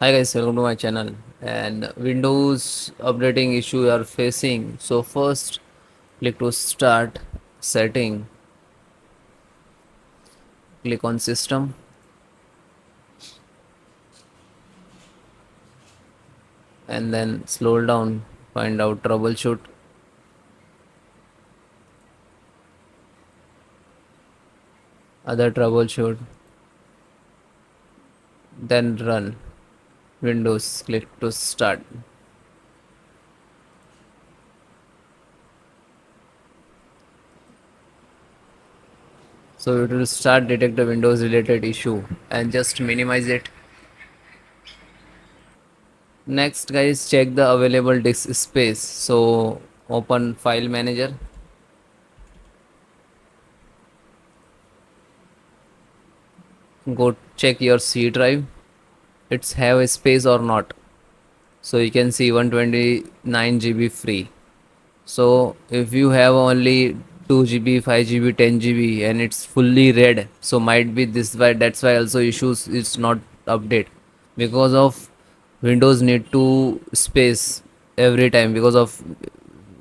Hi guys, welcome to my channel. And Windows updating issue you are facing. So first click to start setting, click on system, and then scroll down, find out troubleshoot, other troubleshoot, then run. Windows, click to start. So it will start detect the Windows related issue and just minimize it. Next guys, check the available disk space. So open file manager, go check your C drive, it's have a space or not. So you can see 129 GB free. So if you have only 2 GB, 5 GB, 10 GB and it's fully red, so might be this why, that's why also issues it's not update, because of Windows need to space every time because of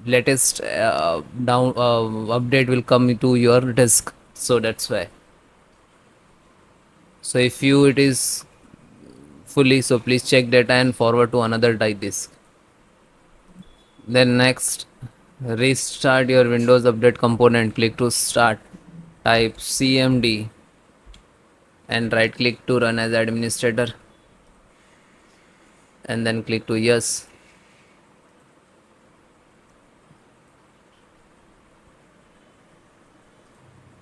latest down update will come to your disk, so that's why. So if you it is fully, so please check data and forward to another disk. Then next, restart your Windows Update component. Click to start. Type CMD and right click to run as administrator. And then click to yes.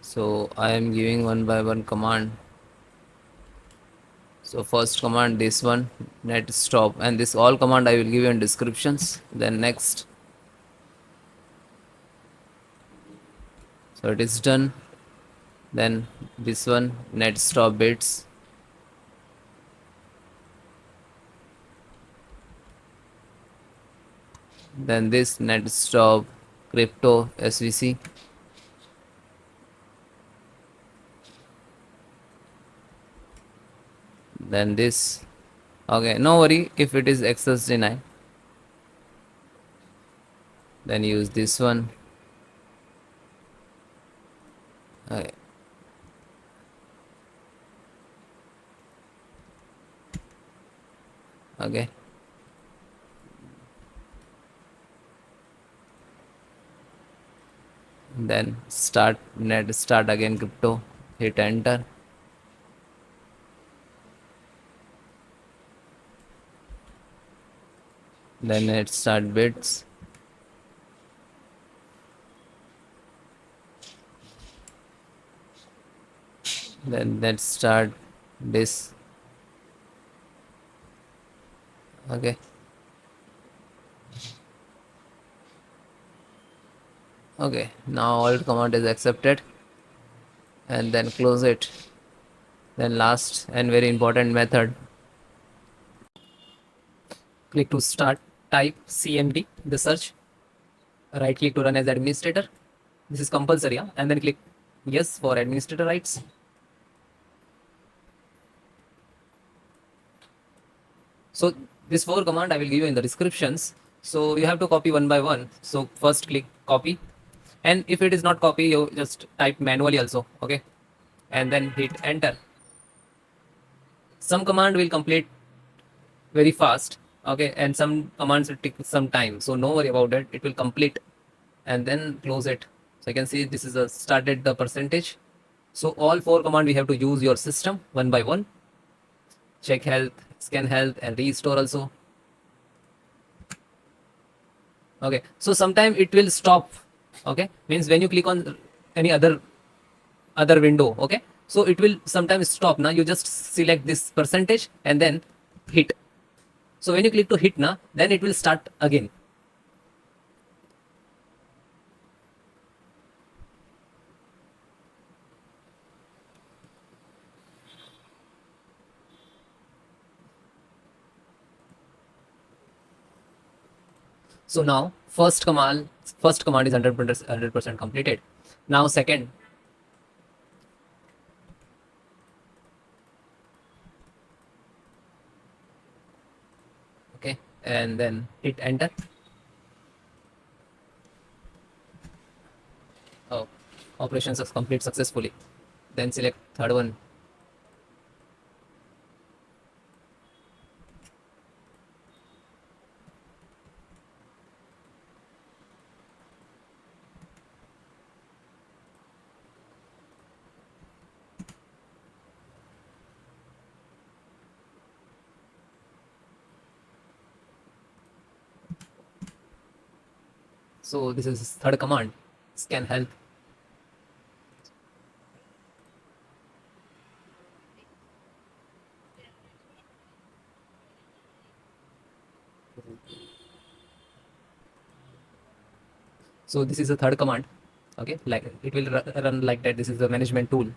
So I am giving one by one command. So first command, this one, net stop, and this all command I will give you in descriptions. Then next. So it is done. Then this one, net stop bits. Then this net stop crypto SVC. Then this. Okay, no worry if it is access deny. Then use this one. Okay. Okay. Then start net start again crypto. Hit enter. Then net start bits. Then net start this. Okay. Okay. Now all command is accepted. And then close it. Then last and very important method. Click to start. Type CMD the search. Right click to run as administrator. This is compulsory, yeah? And then click yes for administrator rights. So this four command I will give you in the descriptions. So you have to copy one by one. So first click copy, and if it is not copy, you just type manually also. Okay, and then hit enter. Some command will complete very fast. Okay, and some commands will take some time. So no worry about it. It will complete, and then close it. So you can see this is a started the percentage. So all four command we have to use your system one by one. Check health, scan health, and restore also. Okay, so sometime it will stop. Okay, means when you click on any other window, okay, so it will sometimes stop. Now you just select this percentage and then hit. So when you click to hit now, then it will start again. So now first command is 100% completed. Now second, and then hit enter. Oh, operations is complete successfully. Then select third one. So this is third command, scan health. So this is the third command. Okay, like it will run like that. This is the management tool.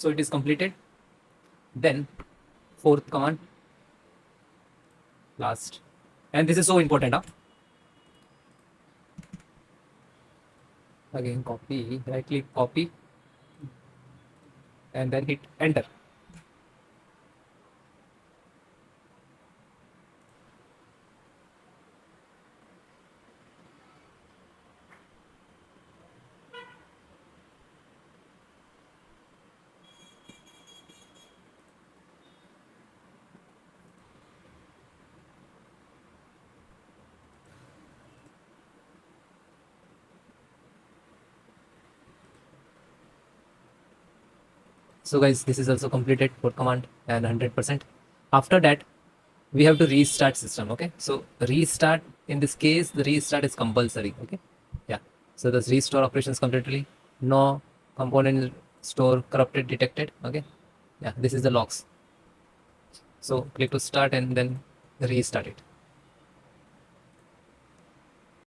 So it is completed. Then fourth command, last, and this is so important. Huh? Again, copy, right click, copy, and then hit enter. So guys, this is also completed for command and 100%. After that, we have to restart system. Okay, so restart, in this case the restart is compulsory. Okay, yeah, so this restore operations completely, no component store corrupted detected. Okay, yeah, this is the logs. So click to start and then restart it.